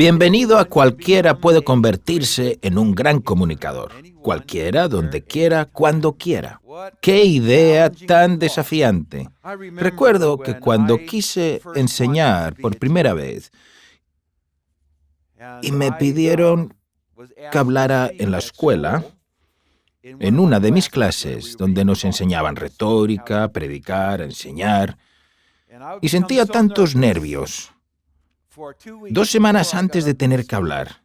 Bienvenido a Cualquiera puede convertirse en un gran comunicador. Cualquiera, donde quiera, cuando quiera. ¡Qué idea tan desafiante! Recuerdo que cuando quise enseñar por primera vez y me pidieron que hablara en la escuela, en una de mis clases, donde nos enseñaban retórica, predicar, enseñar, y sentía tantos nervios 2 semanas antes de tener que hablar,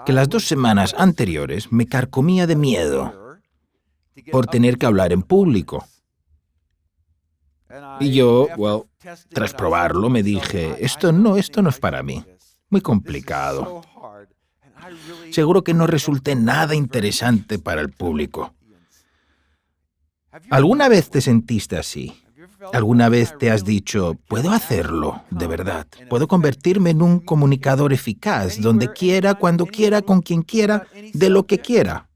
que las 2 semanas anteriores me carcomía de miedo por tener que hablar en público. Y yo, tras probarlo, me dije, esto no es para mí. Muy complicado. Seguro que no resulte nada interesante para el público. ¿Alguna vez te sentiste así? ¿Alguna vez te has dicho, puedo hacerlo, de verdad? Puedo convertirme en un comunicador eficaz, donde quiera, cuando quiera, con quien quiera, de lo que quiera.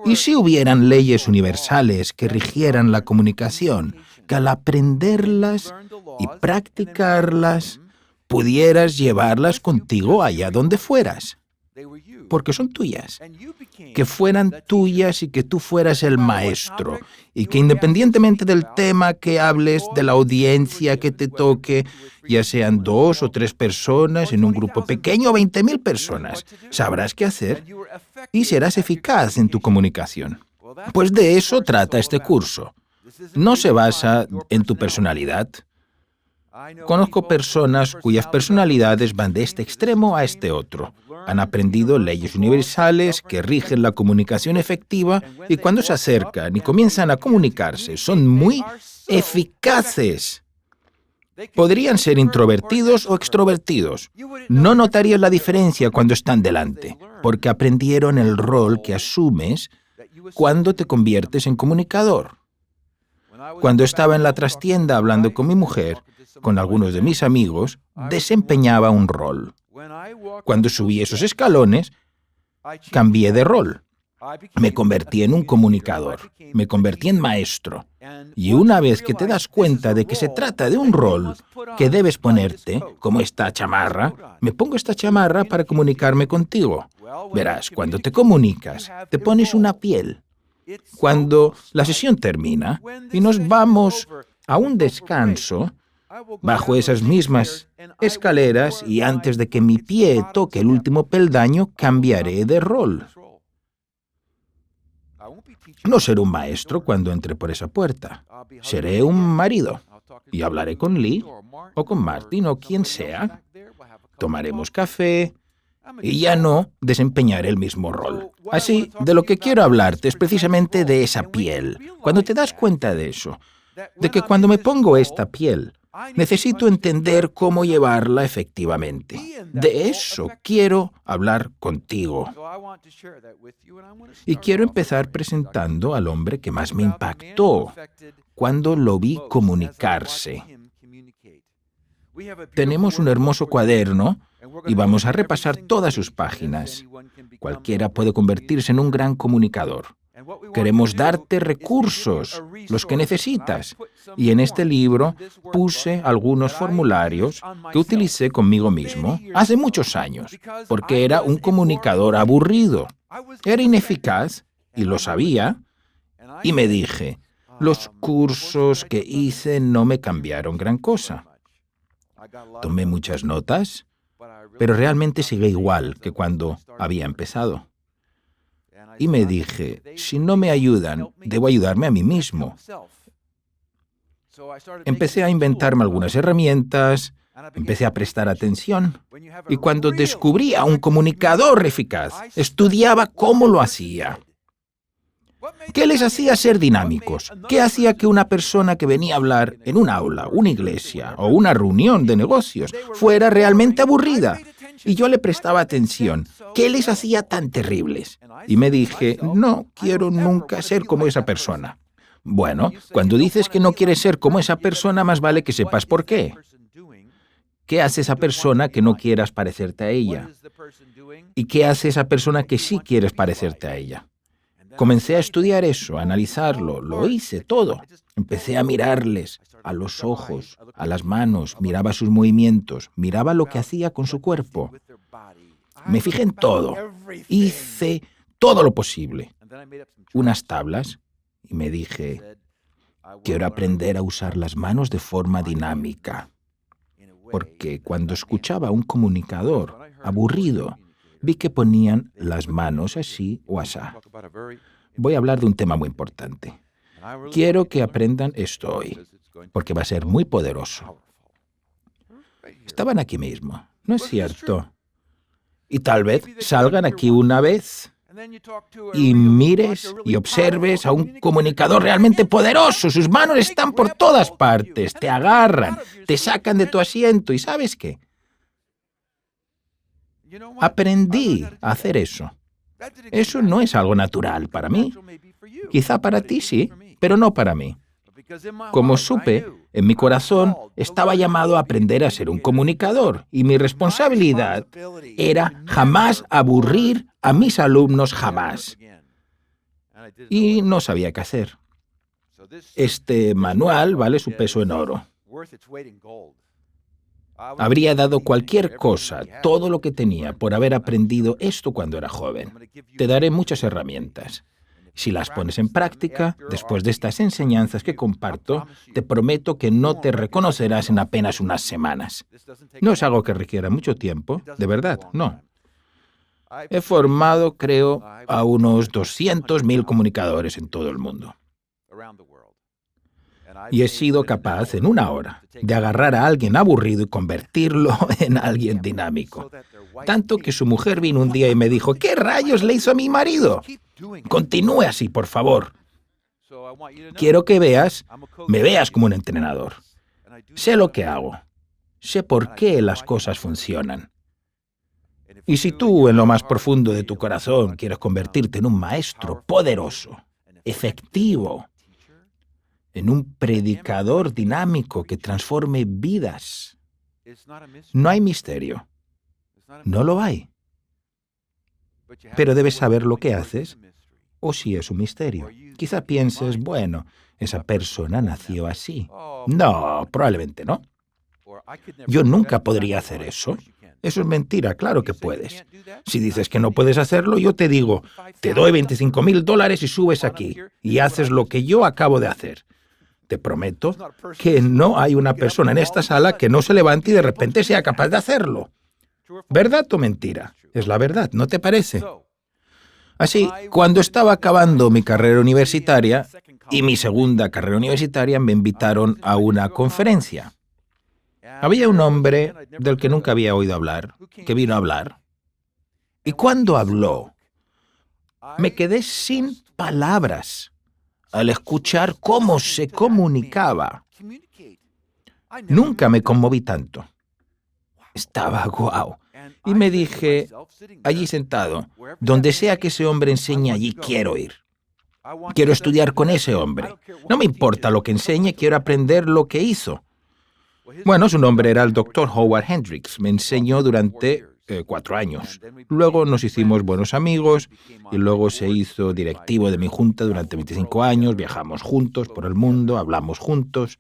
¿Y si hubieran leyes universales que rigieran la comunicación, que al aprenderlas y practicarlas, pudieras llevarlas contigo allá donde fueras? Porque son tuyas. Que fueran tuyas y que tú fueras el maestro. Y que independientemente del tema que hables, de la audiencia que te toque, ya sean 2 o 3 personas en un grupo pequeño o 20,000 personas, sabrás qué hacer y serás eficaz en tu comunicación. Pues de eso trata este curso. No se basa en tu personalidad. Conozco personas cuyas personalidades van de este extremo a este otro. Han aprendido leyes universales que rigen la comunicación efectiva y cuando se acercan y comienzan a comunicarse son muy eficaces. Podrían ser introvertidos o extrovertidos. No notarías la diferencia cuando están delante, porque aprendieron el rol que asumes cuando te conviertes en comunicador. Cuando estaba en la trastienda hablando con mi mujer, con algunos de mis amigos, desempeñaba un rol. Cuando subí esos escalones, cambié de rol. Me convertí en un comunicador, me convertí en maestro. Y una vez que te das cuenta de que se trata de un rol que debes ponerte, como esta chamarra, me pongo esta chamarra para comunicarme contigo. Verás, cuando te comunicas, te pones una piel. Cuando la sesión termina y nos vamos a un descanso, bajo esas mismas escaleras y antes de que mi pie toque el último peldaño, cambiaré de rol. No seré un maestro cuando entre por esa puerta. Seré un marido y hablaré con Lee o con Martin o quien sea. Tomaremos café y ya no desempeñaré el mismo rol. Así, de lo que quiero hablarte es precisamente de esa piel. Cuando te das cuenta de eso, de que cuando me pongo esta piel, necesito entender cómo llevarla efectivamente. De eso quiero hablar contigo. Y quiero empezar presentando al hombre que más me impactó cuando lo vi comunicarse. Tenemos un hermoso cuaderno y vamos a repasar todas sus páginas. Cualquiera puede convertirse en un gran comunicador. Queremos darte recursos, los que necesitas. Y en este libro puse algunos formularios que utilicé conmigo mismo hace muchos años, porque era un comunicador aburrido. Era ineficaz, y lo sabía, y me dije, los cursos que hice no me cambiaron gran cosa. Tomé muchas notas, pero realmente sigue igual que cuando había empezado. Y me dije, si no me ayudan, debo ayudarme a mí mismo. Empecé a inventarme algunas herramientas, empecé a prestar atención. Y cuando descubrí a un comunicador eficaz, estudiaba cómo lo hacía. ¿Qué les hacía ser dinámicos? ¿Qué hacía que una persona que venía a hablar en un aula, una iglesia o una reunión de negocios fuera realmente aburrida? Y yo le prestaba atención. ¿Qué les hacía tan terribles? Y me dije, no quiero nunca ser como esa persona. Bueno, cuando dices que no quieres ser como esa persona, más vale que sepas por qué. ¿Qué hace esa persona que no quieras parecerte a ella? ¿Y qué hace esa persona que sí quieres parecerte a ella? Comencé a estudiar eso, a analizarlo, lo hice todo. Empecé a mirarles a los ojos, a las manos, miraba sus movimientos, miraba lo que hacía con su cuerpo. Me fijé en todo. Hice todo lo posible. Unas tablas y me dije, quiero aprender a usar las manos de forma dinámica. Porque cuando escuchaba a un comunicador aburrido, vi que ponían las manos así o asá. Voy a hablar de un tema muy importante. Quiero que aprendan esto hoy, porque va a ser muy poderoso. Estaban aquí mismo, ¿no es cierto? Y tal vez salgan aquí una vez y mires y observes a un comunicador realmente poderoso. Sus manos están por todas partes, te agarran, te sacan de tu asiento. ¿Y sabes qué? Aprendí a hacer eso. Eso no es algo natural para mí. Quizá para ti sí, pero no para mí. Como supe, en mi corazón estaba llamado a aprender a ser un comunicador y mi responsabilidad era jamás aburrir a mis alumnos, jamás. Y no sabía qué hacer. Este manual vale su peso en oro. Habría dado cualquier cosa, todo lo que tenía, por haber aprendido esto cuando era joven. Te daré muchas herramientas. Si las pones en práctica, después de estas enseñanzas que comparto, te prometo que no te reconocerás en apenas unas semanas. No es algo que requiera mucho tiempo, de verdad, no. He formado, creo, a unos 200.000 comunicadores en todo el mundo. Y he sido capaz, en una hora, de agarrar a alguien aburrido y convertirlo en alguien dinámico. Tanto que su mujer vino un día y me dijo, ¿qué rayos le hizo a mi marido? Continúe así, por favor. Quiero que me veas como un entrenador. Sé lo que hago. Sé por qué las cosas funcionan. Y si tú, en lo más profundo de tu corazón, quieres convertirte en un maestro poderoso, efectivo, en un predicador dinámico que transforme vidas, no hay misterio. No lo hay. Pero debes saber lo que haces o si es un misterio. Quizá pienses, bueno, esa persona nació así. No, probablemente no. Yo nunca podría hacer eso. Eso es mentira, claro que puedes. Si dices que no puedes hacerlo, yo te digo, te doy $25,000 y subes aquí y haces lo que yo acabo de hacer. Te prometo que no hay una persona en esta sala que no se levante y de repente sea capaz de hacerlo. ¿Verdad o mentira? Es la verdad, ¿no te parece? Así, cuando estaba acabando mi carrera universitaria y mi segunda carrera universitaria, me invitaron a una conferencia. Había un hombre del que nunca había oído hablar, que vino a hablar. Y cuando habló, me quedé sin palabras al escuchar cómo se comunicaba. Nunca me conmoví tanto. Estaba guau. Y me dije, allí sentado, donde sea que ese hombre enseñe, allí quiero ir. Quiero estudiar con ese hombre. No me importa lo que enseñe, quiero aprender lo que hizo. Bueno, su nombre era el Dr. Howard Hendricks. Me enseñó durante 4 años. Luego nos hicimos buenos amigos y luego se hizo directivo de mi junta durante 25 años. Viajamos juntos por el mundo, hablamos juntos.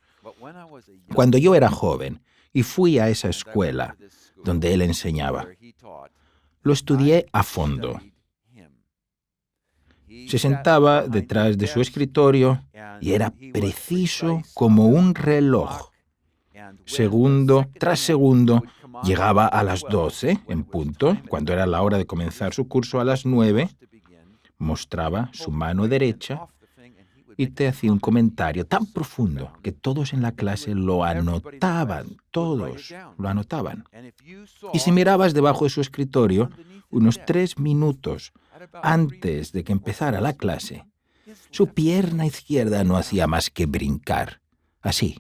Cuando yo era joven y fui a esa escuela donde él enseñaba, lo estudié a fondo. Se sentaba detrás de su escritorio y era preciso como un reloj. Segundo tras segundo, llegaba a las 12 en punto, cuando era la hora de comenzar su curso a las 9, mostraba su mano derecha y te hacía un comentario tan profundo que todos en la clase lo anotaban, todos lo anotaban. Y si mirabas debajo de su escritorio, unos 3 minutos antes de que empezara la clase, su pierna izquierda no hacía más que brincar, así.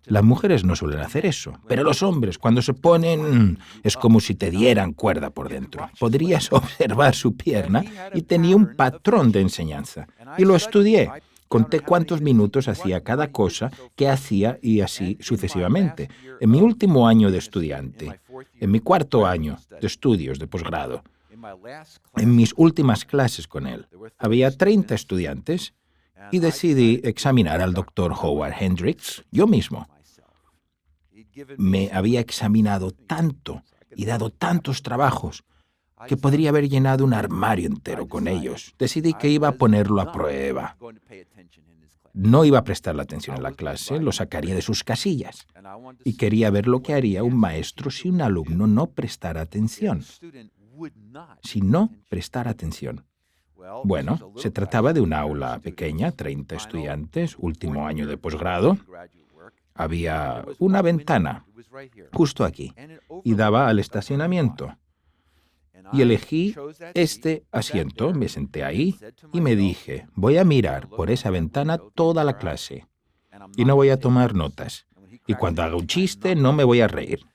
Las mujeres no suelen hacer eso, pero los hombres, cuando se ponen, es como si te dieran cuerda por dentro. Podrías observar su pierna y tenía un patrón de enseñanza. Y lo estudié. Conté cuántos minutos hacía cada cosa que hacía y así sucesivamente. En mi último año de estudiante, en mi 4.º año de estudios de posgrado, en mis últimas clases con él, había 30 estudiantes y decidí examinar al Dr. Howard Hendricks yo mismo. Me había examinado tanto y dado tantos trabajos que podría haber llenado un armario entero con ellos. Decidí que iba a ponerlo a prueba. No iba a prestarle atención en la clase, lo sacaría de sus casillas. Y quería ver lo que haría un maestro si un alumno no prestara atención. Si no prestara atención. Bueno, se trataba de un aula pequeña, 30 estudiantes, último año de posgrado. Había una ventana justo aquí y daba al estacionamiento. Y elegí este asiento, me senté ahí y me dije, voy a mirar por esa ventana toda la clase y no voy a tomar notas. Y cuando haga un chiste no me voy a reír.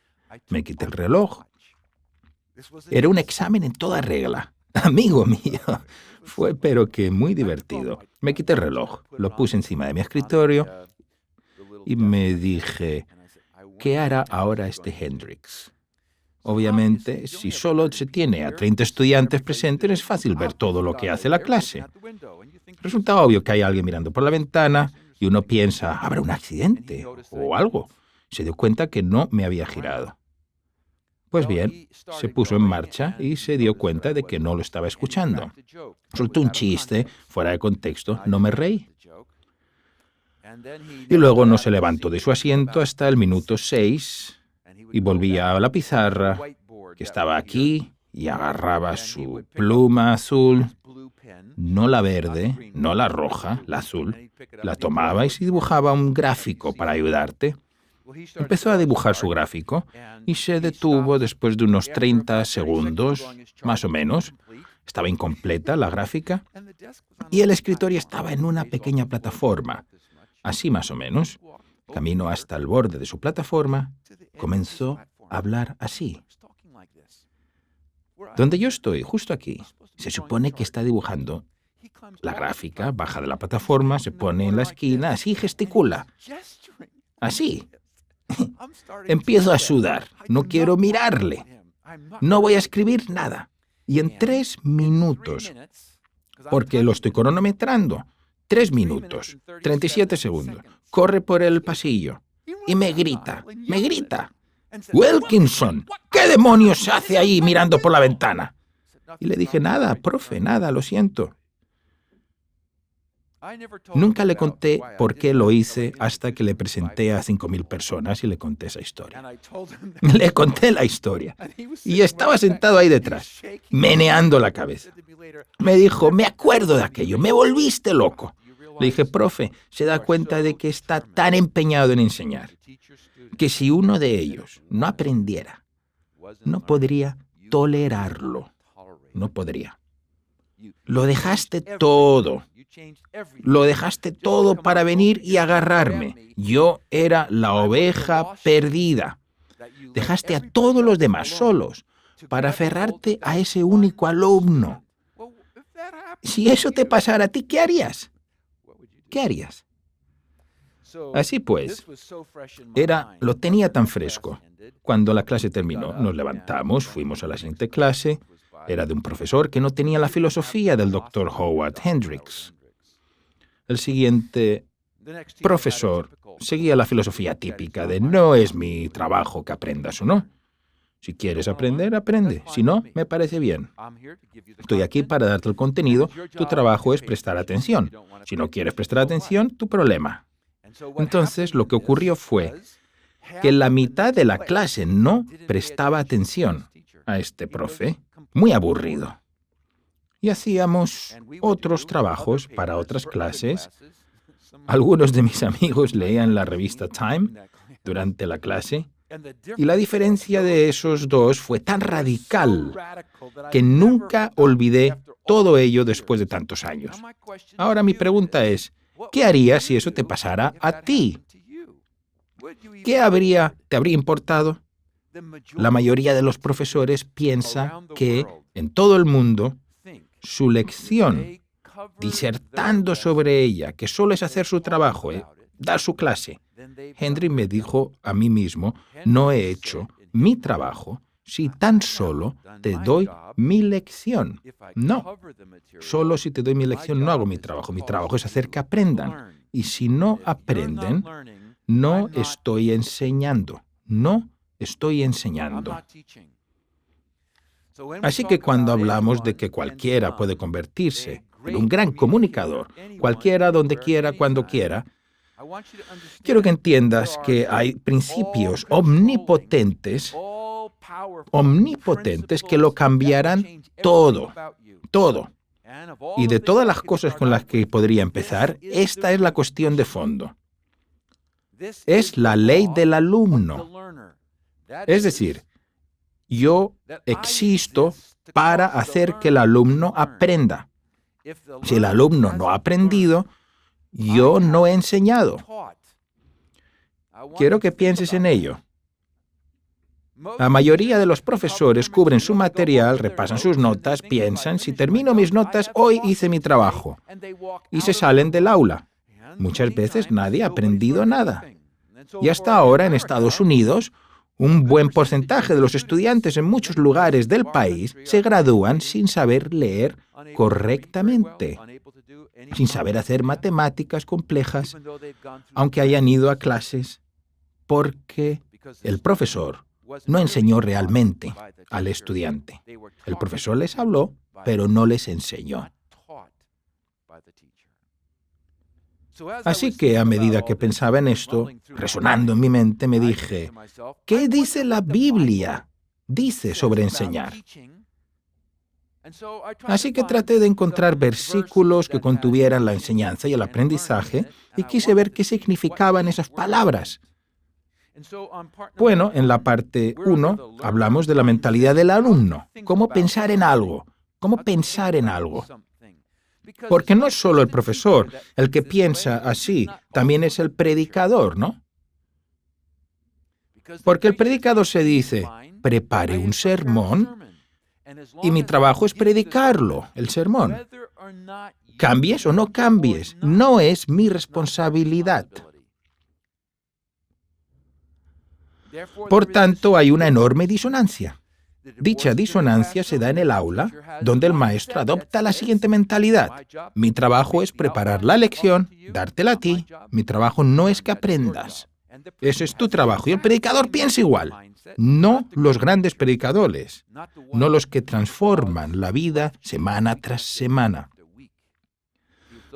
Me quité el reloj. Era un examen en toda regla. Amigo mío, fue pero que muy divertido. Me quité el reloj, lo puse encima de mi escritorio y me dije, ¿qué hará ahora este Hendrix? Obviamente, si solo se tiene a 30 estudiantes presentes, es fácil ver todo lo que hace la clase. Resulta obvio que hay alguien mirando por la ventana y uno piensa, ¿habrá un accidente o algo? Se dio cuenta que no me había girado. Pues bien, se puso en marcha y se dio cuenta de que no lo estaba escuchando. Soltó un chiste, fuera de contexto, no me reí. Y luego no se levantó de su asiento hasta el minuto 6 y volvía a la pizarra, que estaba aquí, y agarraba su pluma azul, no la verde, no la roja, la azul, la tomaba y se dibujaba un gráfico para ayudarte. Empezó a dibujar su gráfico y se detuvo después de unos 30 segundos, más o menos. Estaba incompleta la gráfica y el escritorio estaba en una pequeña plataforma, así más o menos. Camino hasta el borde de su plataforma, comenzó a hablar así. Donde yo estoy, justo aquí, se supone que está dibujando la gráfica, baja de la plataforma, se pone en la esquina, así gesticula. Así. Empiezo a sudar, no quiero mirarle, no voy a escribir nada. Y en 3 minutos, porque lo estoy cronometrando, 3 minutos, 37 segundos, corre por el pasillo y me grita, Wilkinson, ¿qué demonios hace ahí mirando por la ventana? Y le dije, nada, profe, nada, lo siento. Nunca le conté por qué lo hice hasta que le presenté a 5,000 personas y le conté esa historia. Le conté la historia y estaba sentado ahí detrás, meneando la cabeza. Me dijo, me acuerdo de aquello, me volviste loco. Le dije, profe, se da cuenta de que está tan empeñado en enseñar que si uno de ellos no aprendiera, no podría tolerarlo. No podría. Lo dejaste todo. Lo dejaste todo para venir y agarrarme. Yo era la oveja perdida. Dejaste a todos los demás solos para aferrarte a ese único alumno. Si eso te pasara a ti, ¿qué harías? ¿Qué harías? Así pues, lo tenía tan fresco. Cuando la clase terminó, nos levantamos, fuimos a la siguiente clase. Era de un profesor que no tenía la filosofía del Dr. Howard Hendricks. El siguiente profesor seguía la filosofía típica de no es mi trabajo que aprendas o no. Si quieres aprender, aprende. Si no, me parece bien. Estoy aquí para darte el contenido. Tu trabajo es prestar atención. Si no quieres prestar atención, tu problema. Entonces, lo que ocurrió fue que la mitad de la clase no prestaba atención a este profe. Muy aburrido. Y hacíamos otros trabajos para otras clases. Algunos de mis amigos leían la revista Time durante la clase. Y la diferencia de esos dos fue tan radical que nunca olvidé todo ello después de tantos años. Ahora mi pregunta es, ¿qué harías si eso te pasara a ti? ¿Qué te habría importado? La mayoría de los profesores piensa que en todo el mundo su lección, disertando sobre ella, que solo es hacer su trabajo, dar su clase. Henry me dijo a mí mismo, no he hecho mi trabajo si tan solo te doy mi lección. No, solo si te doy mi lección no hago mi trabajo. Mi trabajo es hacer que aprendan. Y si no aprenden, no estoy enseñando. No estoy enseñando. Así que cuando hablamos de que cualquiera puede convertirse en un gran comunicador, cualquiera, donde quiera, cuando quiera, quiero que entiendas que hay principios omnipotentes que lo cambiarán todo, todo. Y de todas las cosas con las que podría empezar, esta es la cuestión de fondo. Es la ley del alumno. Es decir, yo existo para hacer que el alumno aprenda. Si el alumno no ha aprendido, yo no he enseñado. Quiero que pienses en ello. La mayoría de los profesores cubren su material, repasan sus notas, piensan, si termino mis notas, hoy hice mi trabajo, y se salen del aula. Muchas veces nadie ha aprendido nada. Y hasta ahora en Estados Unidos, un buen porcentaje de los estudiantes en muchos lugares del país se gradúan sin saber leer correctamente, sin saber hacer matemáticas complejas, aunque hayan ido a clases, porque el profesor no enseñó realmente al estudiante. El profesor les habló, pero no les enseñó. Así que a medida que pensaba en esto, resonando en mi mente, me dije, ¿qué dice la Biblia? Dice sobre enseñar. Así que traté de encontrar versículos que contuvieran la enseñanza y el aprendizaje y quise ver qué significaban esas palabras. Bueno, en la parte 1 hablamos de la mentalidad del alumno, cómo pensar en algo, Porque no es solo el profesor el que piensa así, también es el predicador, ¿no? Porque el predicador se dice, prepare un sermón y mi trabajo es predicarlo, el sermón. Cambies o no cambies, no es mi responsabilidad. Por tanto, hay una enorme disonancia. Dicha disonancia se da en el aula, donde el maestro adopta la siguiente mentalidad. Mi trabajo es preparar la lección, dártela a ti. Mi trabajo no es que aprendas. Ese es tu trabajo. Y el predicador piensa igual. No los grandes predicadores, no los que transforman la vida semana tras semana.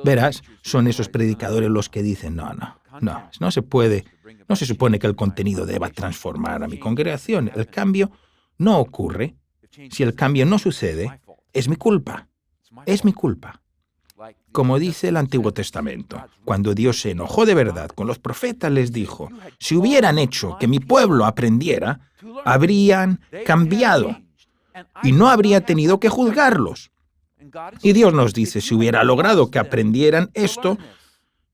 Verás, son esos predicadores los que dicen, no se puede, no se supone que el contenido deba transformar a mi congregación. El cambio no ocurre. Si el cambio no sucede, es mi culpa. Es mi culpa. Como dice el Antiguo Testamento, cuando Dios se enojó de verdad con los profetas, les dijo, si hubieran hecho que mi pueblo aprendiera, habrían cambiado y no habría tenido que juzgarlos. Y Dios nos dice, si hubiera logrado que aprendieran esto,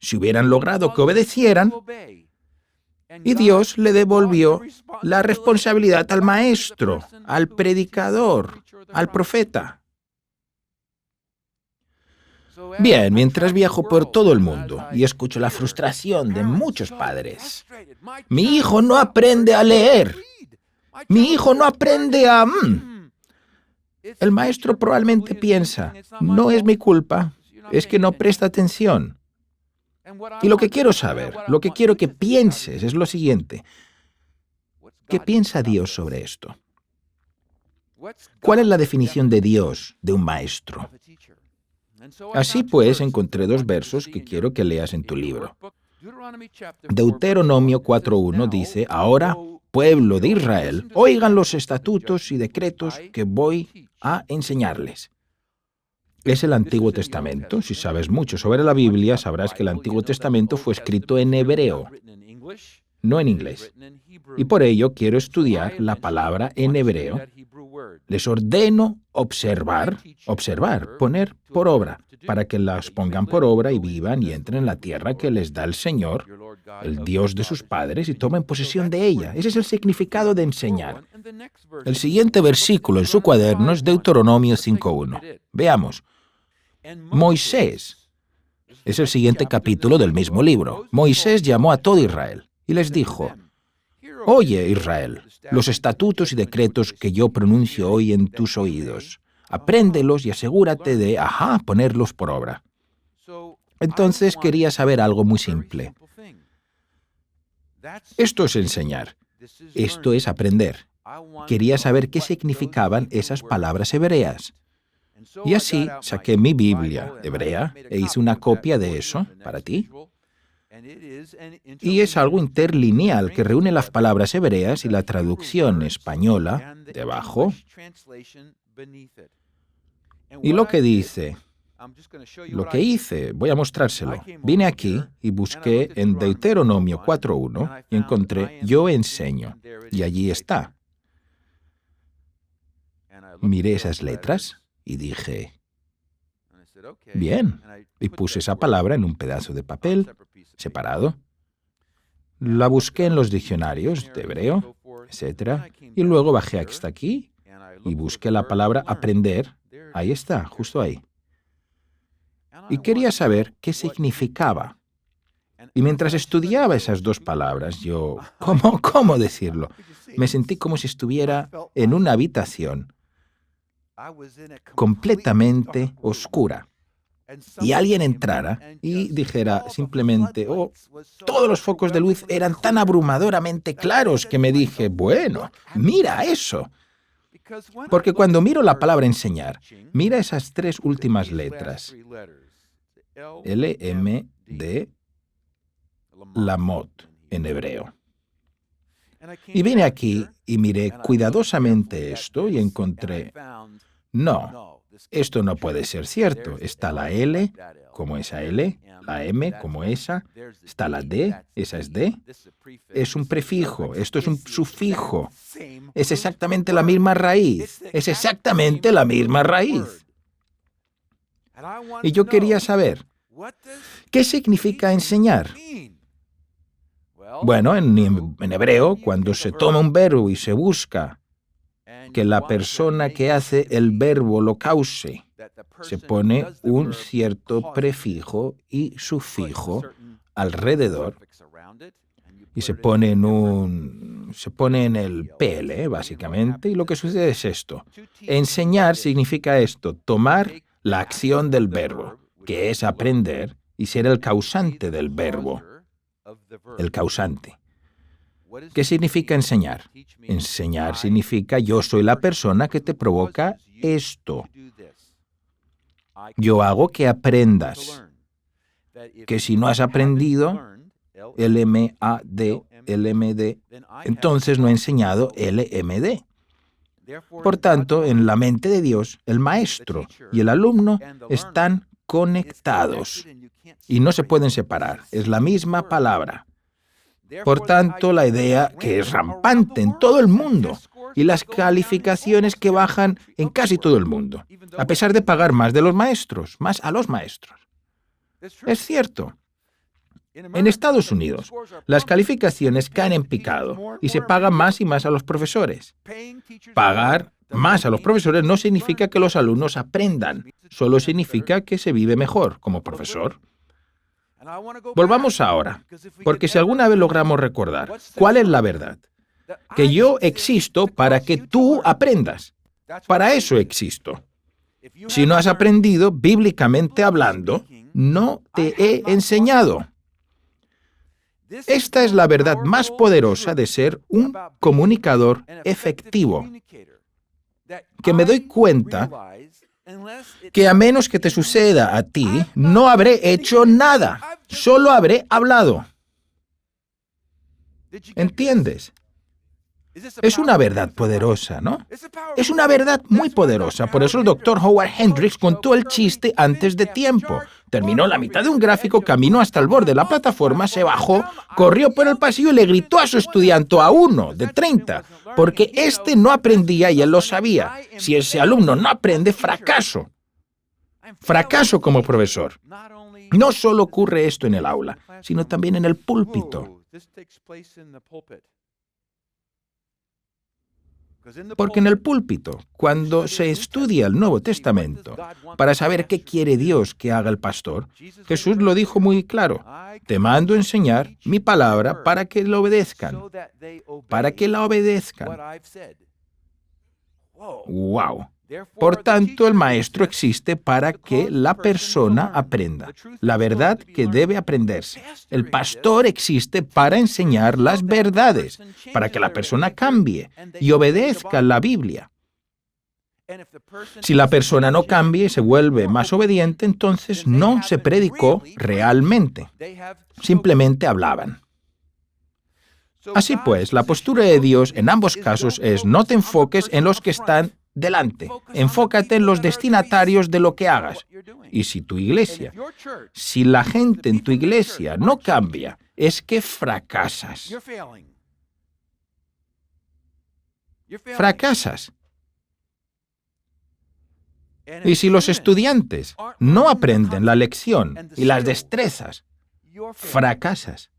si hubieran logrado que obedecieran, y Dios le devolvió la responsabilidad al maestro, al predicador, al profeta. Bien, mientras viajo por todo el mundo y escucho la frustración de muchos padres, mi hijo no aprende a leer, mi hijo no aprende a... El maestro probablemente piensa, no es mi culpa, es que no presta atención. Y lo que quiero saber, lo que quiero que pienses es lo siguiente. ¿Qué piensa Dios sobre esto? ¿Cuál es la definición de Dios de un maestro? Así pues, encontré 2 versos que quiero que leas en tu libro. Deuteronomio 4:1 dice, ahora, pueblo de Israel, oigan los estatutos y decretos que voy a enseñarles. Es el Antiguo Testamento. Si sabes mucho sobre la Biblia, sabrás que el Antiguo Testamento fue escrito en hebreo, no en inglés. Y por ello quiero estudiar la palabra en hebreo. Les ordeno observar, poner por obra, para que las pongan por obra y vivan y entren en la tierra que les da el Señor, el Dios de sus padres, y tomen posesión de ella. Ese es el significado de enseñar. El siguiente versículo en su cuaderno es Deuteronomio 5:1. Veamos. Moisés. Es el siguiente capítulo del mismo libro. Moisés llamó a todo Israel y les dijo, oye, Israel, los estatutos y decretos que yo pronuncio hoy en tus oídos, apréndelos y asegúrate de, ponerlos por obra. Entonces quería saber algo muy simple. Esto es enseñar. Esto es aprender. Quería saber qué significaban esas palabras hebreas. Y así saqué mi Biblia hebrea e hice una copia de eso para ti. Y es algo interlineal que reúne las palabras hebreas y la traducción española debajo. Y lo que dice, lo que hice, voy a mostrárselo. Vine aquí y busqué en Deuteronomio 4:1 y encontré "Yo enseño", y allí está. Miré esas letras y dije, bien, y puse esa palabra en un pedazo de papel separado. La busqué en los diccionarios de hebreo, etc. Y luego bajé hasta aquí y busqué la palabra aprender. Ahí está, justo ahí. Y quería saber qué significaba. Y mientras estudiaba esas dos palabras, yo, ¿cómo decirlo? Me sentí como si estuviera en una habitación completamente oscura. Y alguien entrara y dijera simplemente, oh, todos los focos de luz eran tan abrumadoramente claros que me dije, bueno, mira eso. Porque cuando miro la palabra enseñar, mira esas tres últimas letras. L, M, D, Lamot en hebreo. Y vine aquí y miré cuidadosamente esto y encontré, no, esto no puede ser cierto. Está la L, como esa L, la M, como esa, está la D, esa es D. Es un prefijo, esto es un sufijo. Es exactamente la misma raíz, es exactamente la misma raíz. Y yo quería saber, ¿qué significa enseñar? Bueno, en hebreo, cuando se toma un verbo y se busca que la persona que hace el verbo lo cause, se pone un cierto prefijo y sufijo alrededor y se pone en el PL, básicamente, y lo que sucede es esto. Enseñar significa esto, tomar la acción del verbo, que es aprender, y ser el causante del verbo, el causante. ¿Qué significa enseñar? Enseñar significa yo soy la persona que te provoca esto. Yo hago que aprendas. Que si no has aprendido, LMAD, LMD, entonces no he enseñado LMD. Por tanto, en la mente de Dios, el maestro y el alumno están conectados y no se pueden separar. Es la misma palabra. Por tanto, la idea que es rampante en todo el mundo y las calificaciones que bajan en casi todo el mundo, a pesar de pagar más de los maestros, más a los maestros. Es cierto. En Estados Unidos, las calificaciones caen en picado y se paga más y más a los profesores. Pagar más a los profesores no significa que los alumnos aprendan, solo significa que se vive mejor como profesor. Volvamos ahora, porque si alguna vez logramos recordar cuál es la verdad, que yo existo para que tú aprendas. Para eso existo. Si no has aprendido, bíblicamente hablando, no te he enseñado. Esta es la verdad más poderosa de ser un comunicador efectivo, que me doy cuenta que a menos que te suceda a ti, no habré hecho nada, solo habré hablado. ¿Entiendes? Es una verdad poderosa, ¿no? Es una verdad muy poderosa. Por eso el Dr. Howard Hendricks contó el chiste antes de tiempo. Terminó la mitad de un gráfico, caminó hasta el borde de la plataforma, se bajó, corrió por el pasillo y le gritó a su estudiante, a uno de 30, porque este no aprendía y él lo sabía. Si ese alumno no aprende, fracaso. Fracaso como profesor. No solo ocurre esto en el aula, sino también en el púlpito. Porque en el púlpito, cuando se estudia el Nuevo Testamento, para saber qué quiere Dios que haga el pastor, Jesús lo dijo muy claro, te mando a enseñar mi palabra para que la obedezcan, para que la obedezcan. ¡Wow! Por tanto, el maestro existe para que la persona aprenda la verdad que debe aprenderse. El pastor existe para enseñar las verdades, para que la persona cambie y obedezca la Biblia. Si la persona no cambia y se vuelve más obediente, entonces no se predicó realmente. Simplemente hablaban. Así pues, la postura de Dios en ambos casos es: no te enfoques en los que están delante, enfócate en los destinatarios de lo que hagas. Y si la gente en tu iglesia no cambia, es que fracasas. Fracasas. Y si los estudiantes no aprenden la lección y las destrezas, fracasas.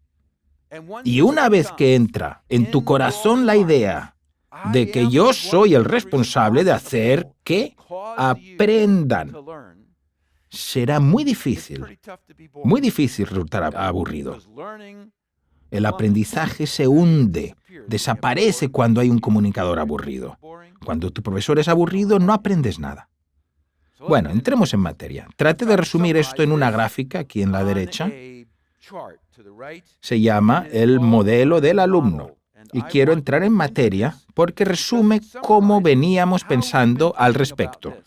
Y una vez que entra en tu corazón la idea de que yo soy el responsable de hacer que aprendan, será muy difícil resultar aburrido. El aprendizaje se hunde, desaparece cuando hay un comunicador aburrido. Cuando tu profesor es aburrido, no aprendes nada. Bueno, entremos en materia. Trate de resumir esto en una gráfica aquí en la derecha. Se llama el modelo del alumno. Y quiero entrar en materia porque resume cómo veníamos pensando al respecto.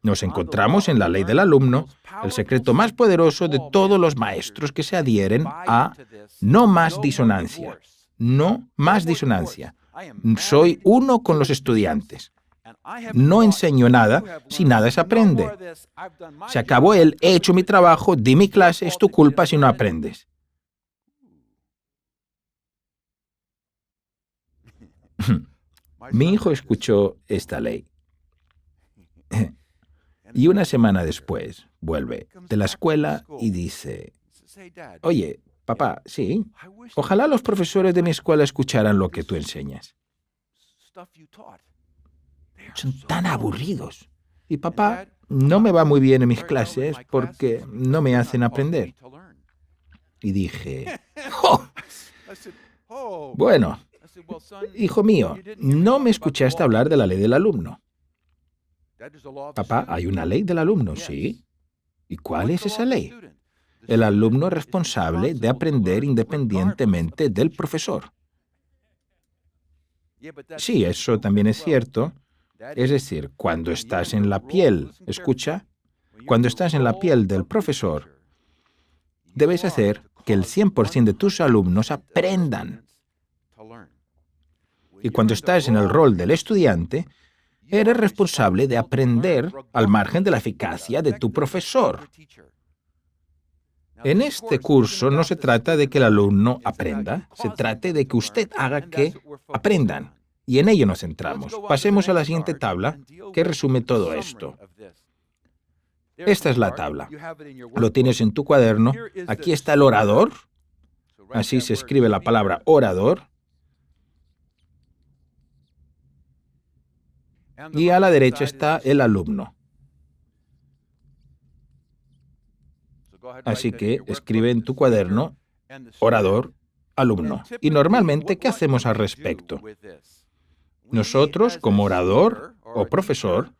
Nos encontramos en la ley del alumno, el secreto más poderoso de todos los maestros que se adhieren a no más disonancia. No más disonancia. Soy uno con los estudiantes. No enseño nada si nada se aprende. Se acabó he hecho mi trabajo, di mi clase, es tu culpa si no aprendes. Mi hijo escuchó esta ley. Y una semana después vuelve de la escuela y dice: oye, papá, sí, ojalá los profesores de mi escuela escucharan lo que tú enseñas. Son tan aburridos. Y papá, no me va muy bien en mis clases porque no me hacen aprender. Y dije: bueno, hijo mío, no me escuchaste hablar de la ley del alumno. Papá, hay una ley del alumno, ¿sí? ¿Y cuál es esa ley? El alumno es responsable de aprender independientemente del profesor. Sí, eso también es cierto. Es decir, cuando estás en la piel, escucha, cuando estás en la piel del profesor, debes hacer que el 100% de tus alumnos aprendan. Y cuando estás en el rol del estudiante, eres responsable de aprender al margen de la eficacia de tu profesor. En este curso no se trata de que el alumno aprenda, se trata de que usted haga que aprendan. Y en ello nos centramos. Pasemos a la siguiente tabla, que resume todo esto. Esta es la tabla. Lo tienes en tu cuaderno. Aquí está el orador. Así se escribe la palabra orador. Y a la derecha está el alumno. Así que escribe en tu cuaderno orador, alumno. Y normalmente, ¿qué hacemos al respecto? Nosotros, como orador o profesor,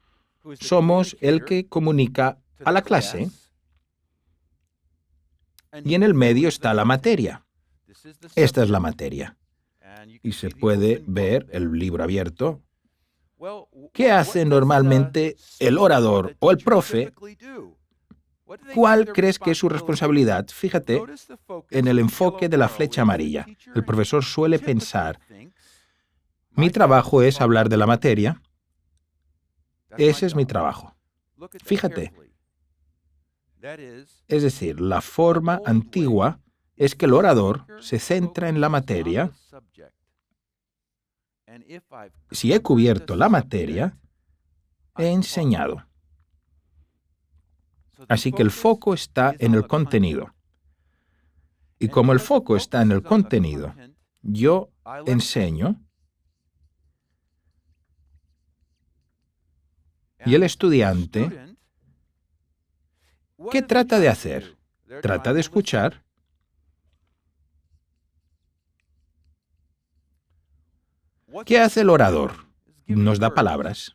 somos el que comunica a la clase y en el medio está la materia. Esta es la materia. Y se puede ver el libro abierto. ¿Qué hace normalmente el orador o el profe? ¿Cuál crees que es su responsabilidad? Fíjate en el enfoque de la flecha amarilla. El profesor suele pensar: mi trabajo es hablar de la materia. Ese es mi trabajo. Fíjate. Es decir, la forma antigua es que el orador se centra en la materia. Si he cubierto la materia, he enseñado. Así que el foco está en el contenido. Y como el foco está en el contenido, yo enseño. Y el estudiante, ¿qué trata de hacer? Trata de escuchar. ¿Qué hace el orador? Nos da palabras.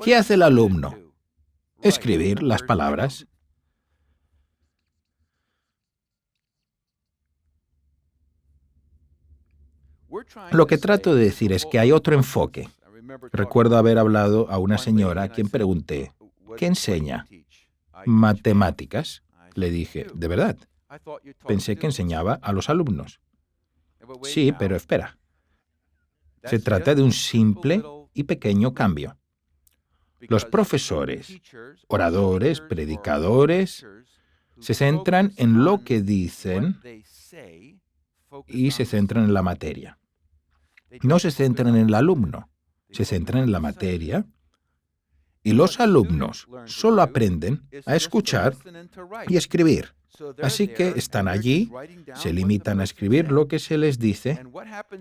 ¿Qué hace el alumno? Escribir las palabras. Lo que trato de decir es que hay otro enfoque. Recuerdo haber hablado a una señora a quien pregunté, ¿qué enseña? Matemáticas. Le dije, ¿de verdad? Pensé que enseñaba a los alumnos. Sí, pero espera. Se trata de un simple y pequeño cambio. Los profesores, oradores, predicadores, se centran en lo que dicen y se centran en la materia. No se centran en el alumno, se centran en la materia. Y los alumnos solo aprenden a escuchar y escribir. Así que están allí, se limitan a escribir lo que se les dice,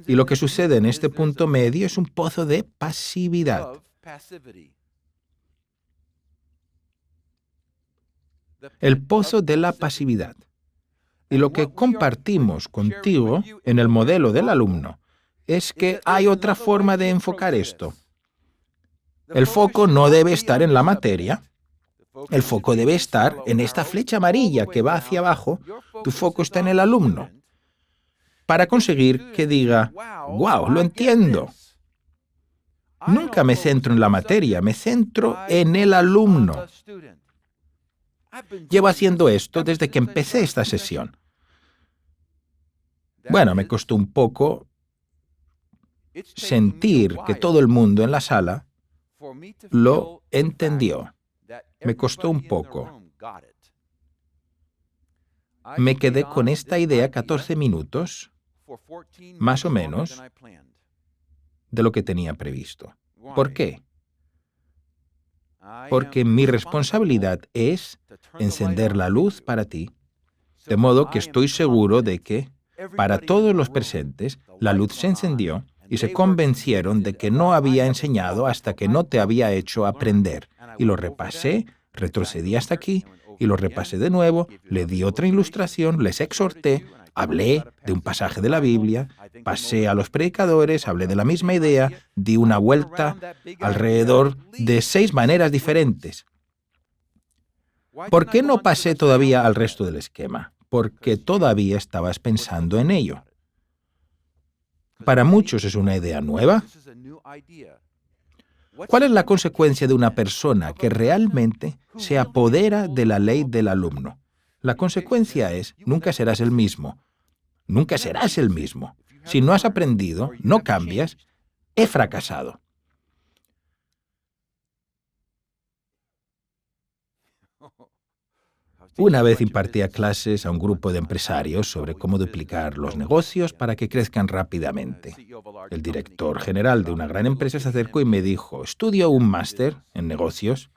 y lo que sucede en este punto medio es un pozo de pasividad. El pozo de la pasividad. Y lo que compartimos contigo en el modelo del alumno es que hay otra forma de enfocar esto. El foco no debe estar en la materia. El foco debe estar en esta flecha amarilla que va hacia abajo. Tu foco está en el alumno. Para conseguir que diga, ¡wow, lo entiendo! Nunca me centro en la materia, me centro en el alumno. Llevo haciendo esto desde que empecé esta sesión. Bueno, me costó un poco sentir que todo el mundo en la sala lo entendió. Me costó un poco. Me quedé con esta idea 14 minutos, más o menos, de lo que tenía previsto. ¿Por qué? Porque mi responsabilidad es encender la luz para ti, de modo que estoy seguro de que, para todos los presentes, la luz se encendió y se convencieron de que no había enseñado hasta que no te había hecho aprender. Y lo repasé, retrocedí hasta aquí, y lo repasé de nuevo, le di otra ilustración, les exhorté, hablé de un pasaje de la Biblia, pasé a los predicadores, hablé de la misma idea, di una vuelta alrededor de 6 maneras diferentes. ¿Por qué no pasé todavía al resto del esquema? Porque todavía estabas pensando en ello. Para muchos es una idea nueva. ¿Cuál es la consecuencia de una persona que realmente se apodera de la ley del alumno? La consecuencia es, nunca serás el mismo. Nunca serás el mismo. Si no has aprendido, no cambias, he fracasado. Una vez impartía clases a un grupo de empresarios sobre cómo duplicar los negocios para que crezcan rápidamente. El director general de una gran empresa se acercó y me dijo, estudio un máster en negocios.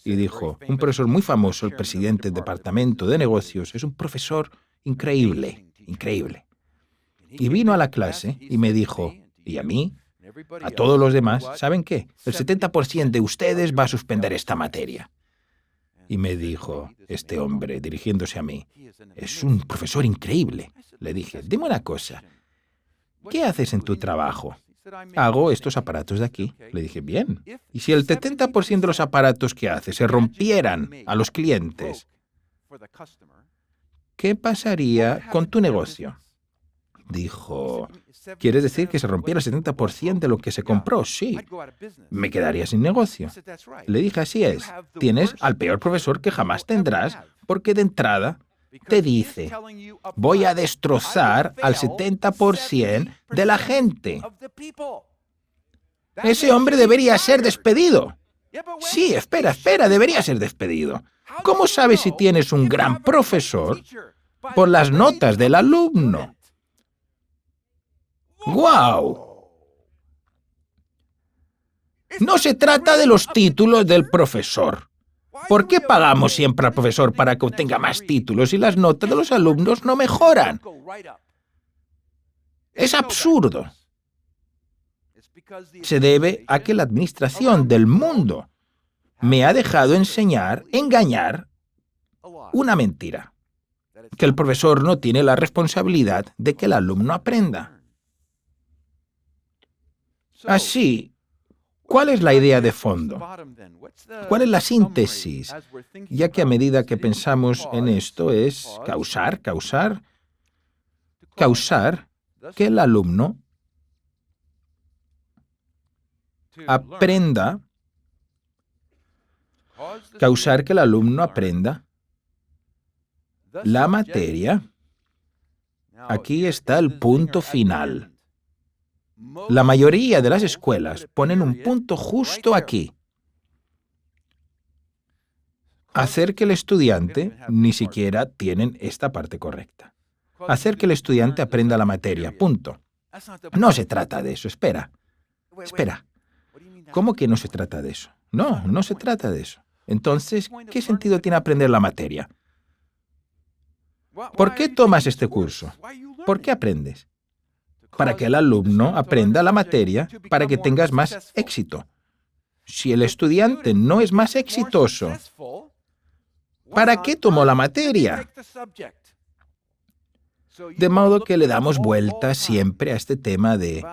Y dijo, un profesor muy famoso, el presidente del departamento de negocios, es un profesor increíble, increíble. Y vino a la clase y me dijo, y a mí, a todos los demás, ¿saben qué? El 70% de ustedes va a suspender esta materia. Y me dijo, este hombre, dirigiéndose a mí, es un profesor increíble. Le dije, dime una cosa, ¿qué haces en tu trabajo? Hago estos aparatos de aquí. Le dije, bien. ¿Y si el 70% de los aparatos que haces se rompieran a los clientes? ¿Qué pasaría con tu negocio? Dijo, ¿quieres decir que se rompiera el 70% de lo que se compró? Sí. Me quedaría sin negocio. Le dije, así es. Tienes al peor profesor que jamás tendrás, porque de entrada te dice, voy a destrozar al 70% de la gente. Ese hombre debería ser despedido. Sí, espera, debería ser despedido. ¿Cómo sabes si tienes un gran profesor? Por las notas del alumno. ¡Guau! No se trata de los títulos del profesor. ¿Por qué pagamos siempre al profesor para que obtenga más títulos y las notas de los alumnos no mejoran? Es absurdo. Se debe a que la administración del mundo me ha dejado engañar una mentira. Que el profesor no tiene la responsabilidad de que el alumno aprenda. Así, ¿Cuál es la idea de fondo? ¿Cuál es la síntesis? Ya que a medida que pensamos en esto es causar que el alumno aprenda, la materia. Aquí está el punto final. La mayoría de las escuelas ponen un punto justo aquí. Hacer que el estudiante, ni siquiera tienen esta parte correcta. Hacer que el estudiante aprenda la materia, punto. No se trata de eso, espera. ¿Cómo que no se trata de eso? No, no se trata de eso. Entonces, ¿qué sentido tiene aprender la materia? ¿Por qué tomas este curso? ¿Por qué aprendes? Para que el alumno aprenda la materia, para que tengas más éxito. Si el estudiante no es más exitoso, ¿para qué tomó la materia? De modo que le damos vuelta siempre a este tema de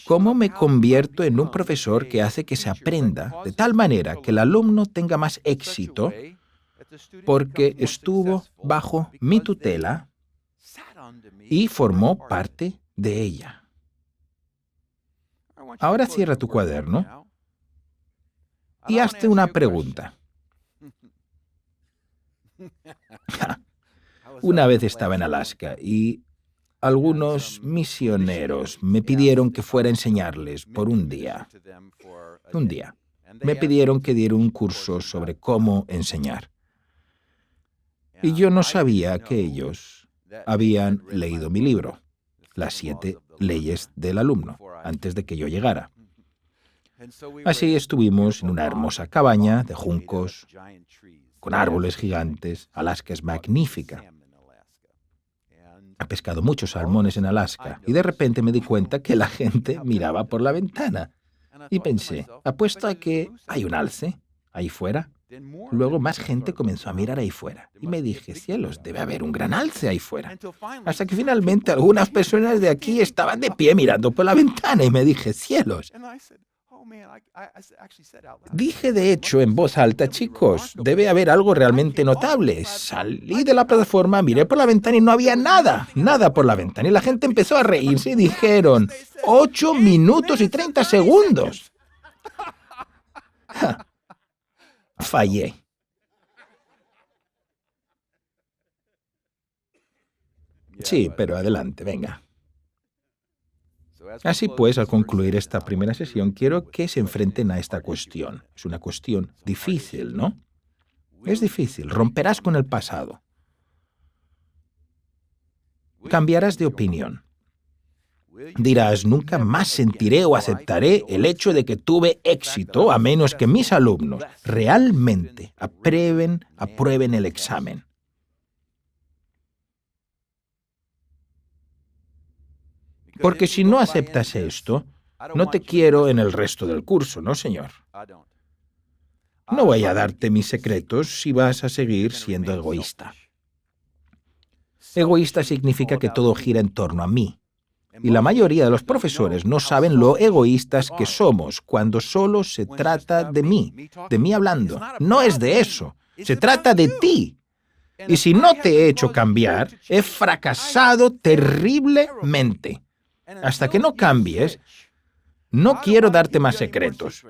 cómo me convierto en un profesor que hace que se aprenda de tal manera que el alumno tenga más éxito porque estuvo bajo mi tutela y formó parte de ella. Ahora cierra tu cuaderno y hazte una pregunta. Una vez estaba en Alaska y algunos misioneros me pidieron que fuera a enseñarles por un día. Me pidieron que diera un curso sobre cómo enseñar. Y yo no sabía que ellos habían leído mi libro, Las 7 leyes del alumno, antes de que yo llegara. Así estuvimos en una hermosa cabaña de juncos, con árboles gigantes. Alaska es magnífica. He pescado muchos salmones en Alaska y de repente me di cuenta que la gente miraba por la ventana. Y pensé, apuesto a que hay un alce ahí fuera. Luego más gente comenzó a mirar ahí fuera. Y me dije, cielos, debe haber un gran alce ahí fuera. Hasta que finalmente algunas personas de aquí estaban de pie mirando por la ventana y me dije, cielos. Dije de hecho en voz alta, chicos, debe haber algo realmente notable. Salí de la plataforma, miré por la ventana y no había nada por la ventana. Y la gente empezó a reírse y dijeron, 8 minutos y 30 segundos. Fallé. Sí, pero adelante, venga. Así pues, al concluir esta primera sesión, quiero que se enfrenten a esta cuestión. Es una cuestión difícil, ¿no? Es difícil. Romperás con el pasado. Cambiarás de opinión. Dirás, nunca más sentiré o aceptaré el hecho de que tuve éxito a menos que mis alumnos realmente aprueben el examen. Porque si no aceptas esto, no te quiero en el resto del curso, ¿no, señor? No voy a darte mis secretos si vas a seguir siendo egoísta. Egoísta significa que todo gira en torno a mí. Y la mayoría de los profesores no saben lo egoístas que somos cuando solo se trata de mí hablando. No es de eso, se trata de ti. Y si no te he hecho cambiar, he fracasado terriblemente. Hasta que no cambies, no quiero darte más secretos.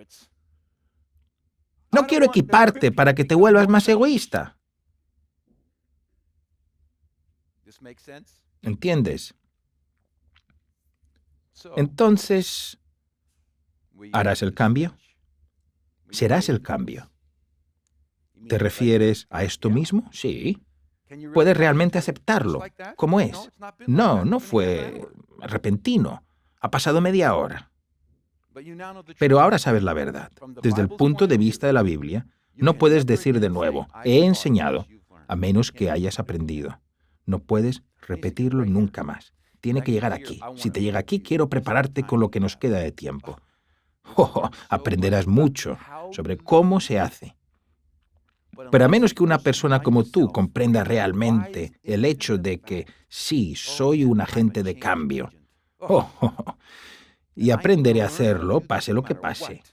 No quiero equiparte para que te vuelvas más egoísta. ¿Entiendes? Entonces, ¿harás el cambio? ¿Serás el cambio? ¿Te refieres a esto mismo? Sí. ¿Puedes realmente aceptarlo? ¿Cómo es? No fue repentino. Ha pasado media hora. Pero ahora sabes la verdad. Desde el punto de vista de la Biblia, no puedes decir de nuevo, he enseñado, a menos que hayas aprendido. No puedes repetirlo nunca más. Tiene que llegar aquí. Si te llega aquí, quiero prepararte con lo que nos queda de tiempo. Aprenderás mucho sobre cómo se hace. Pero a menos que una persona como tú comprenda realmente el hecho de que sí, soy un agente de cambio, y aprenderé a hacerlo, pase lo que pase.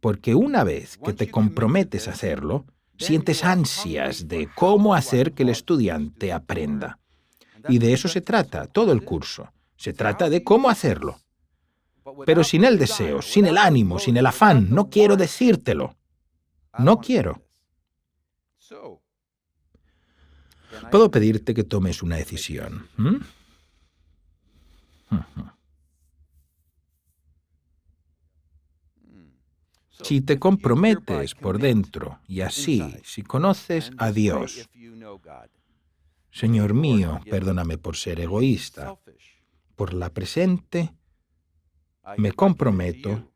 Porque una vez que te comprometes a hacerlo, sientes ansias de cómo hacer que el estudiante aprenda. Y de eso se trata todo el curso. Se trata de cómo hacerlo. Pero sin el deseo, sin el ánimo, sin el afán, no quiero decírtelo. No quiero. Puedo pedirte que tomes una decisión. Si te comprometes por dentro y así, si conoces a Dios, Señor mío, perdóname por ser egoísta, por la presente, me comprometo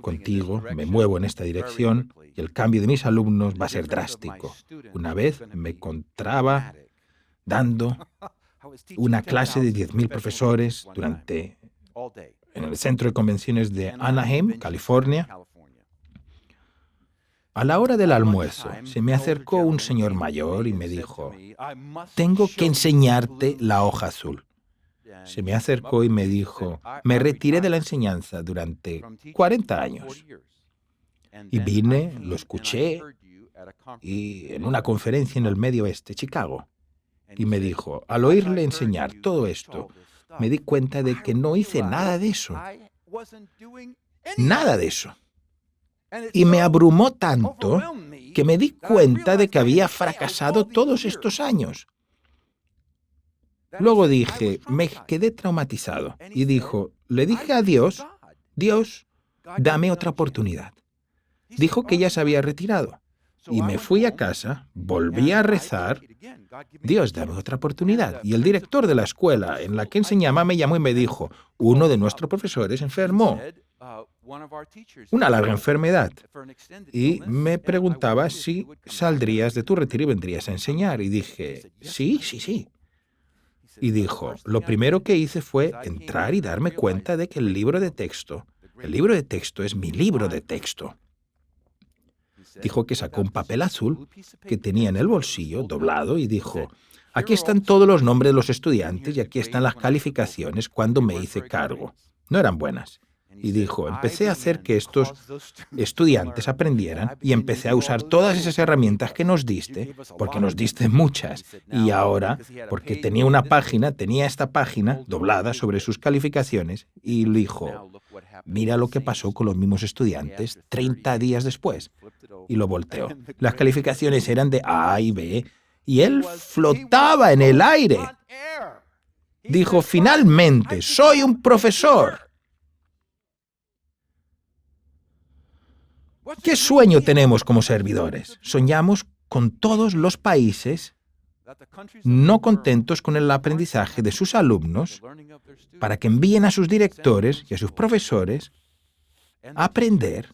contigo, me muevo en esta dirección y el cambio de mis alumnos va a ser drástico. Una vez me encontraba dando una clase de 10.000 profesores en el centro de convenciones de Anaheim, California. A la hora del almuerzo, se me acercó un señor mayor y me dijo, tengo que enseñarte la hoja azul. Se me acercó y me dijo, me retiré de la enseñanza durante 40 años. Y vine, lo escuché, y en una conferencia en el Medio Oeste, Chicago. Y me dijo, al oírle enseñar todo esto, me di cuenta de que no hice nada de eso. Nada de eso. Y me abrumó tanto que me di cuenta de que había fracasado todos estos años. Luego dije, me quedé traumatizado. Y le dije a Dios, Dios, dame otra oportunidad. Dijo que ya se había retirado. Y me fui a casa, volví a rezar, Dios, dame otra oportunidad. Y el director de la escuela en la que enseñaba me llamó y me dijo, uno de nuestros profesores enfermó. Una larga enfermedad. Y me preguntaba si saldrías de tu retiro y vendrías a enseñar. Y dije, sí. Y dijo, lo primero que hice fue entrar y darme cuenta de que el libro de texto es mi libro de texto. Dijo que sacó un papel azul que tenía en el bolsillo, doblado, y dijo, aquí están todos los nombres de los estudiantes y aquí están las calificaciones cuando me hice cargo. No eran buenas. Y dijo, empecé a hacer que estos estudiantes aprendieran y empecé a usar todas esas herramientas que nos diste, porque nos diste muchas. Y ahora, porque tenía esta página doblada sobre sus calificaciones, y dijo, mira lo que pasó con los mismos estudiantes 30 días después. Y lo volteó. Las calificaciones eran de A y B, y él flotaba en el aire. Dijo, finalmente, soy un profesor. ¿Qué sueño tenemos como servidores? Soñamos con todos los países no contentos con el aprendizaje de sus alumnos para que envíen a sus directores y a sus profesores a aprender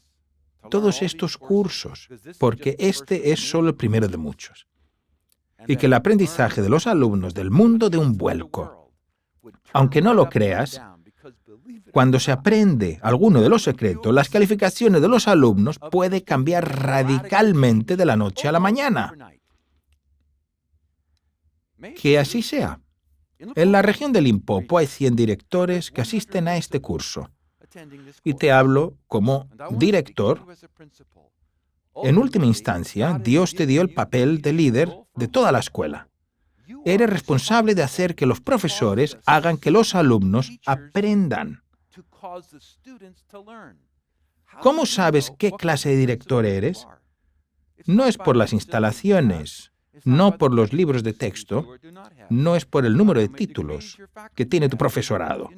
todos estos cursos, porque este es solo el primero de muchos. Y que el aprendizaje de los alumnos del mundo dé un vuelco. Aunque no lo creas, cuando se aprende alguno de los secretos, las calificaciones de los alumnos pueden cambiar radicalmente de la noche a la mañana. Que así sea. En la región de Limpopo hay 100 directores que asisten a este curso. Y te hablo como director. En última instancia, Dios te dio el papel de líder de toda la escuela. Eres responsable de hacer que los profesores hagan que los alumnos aprendan. ¿Cómo sabes qué clase de director eres? No es por las instalaciones, no por los libros de texto, no es por el número de títulos que tiene tu profesorado.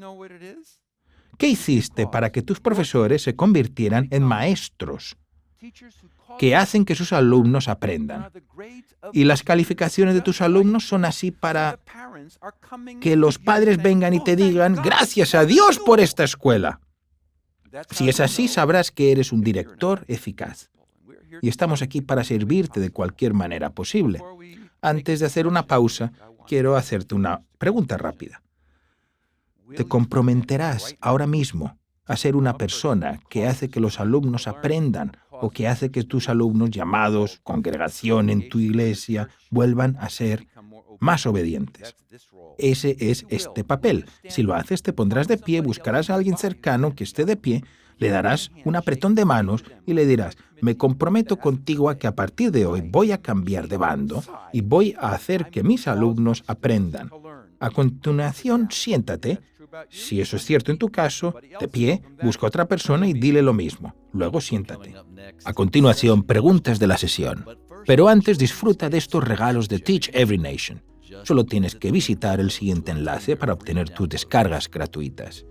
¿Qué hiciste para que tus profesores se convirtieran en maestros que hacen que sus alumnos aprendan? Y las calificaciones de tus alumnos son así para que los padres vengan y te digan, gracias a Dios por esta escuela. Si es así, sabrás que eres un director eficaz. Y estamos aquí para servirte de cualquier manera posible. Antes de hacer una pausa, quiero hacerte una pregunta rápida. ¿Te comprometerás ahora mismo a ser una persona que hace que los alumnos aprendan o que hace que tus alumnos llamados congregación en tu iglesia vuelvan a ser más obedientes? Ese es este papel. Si lo haces, te pondrás de pie, buscarás a alguien cercano que esté de pie, Le darás un apretón de manos y le dirás, me comprometo contigo a que a partir de hoy voy a cambiar de bando y voy a hacer que mis alumnos aprendan. A continuación, siéntate. Si eso es cierto en tu caso, de pie, busca a otra persona y dile lo mismo. Luego siéntate. A continuación, preguntas de la sesión. Pero antes disfruta de estos regalos de Teach Every Nation. Solo tienes que visitar el siguiente enlace para obtener tus descargas gratuitas.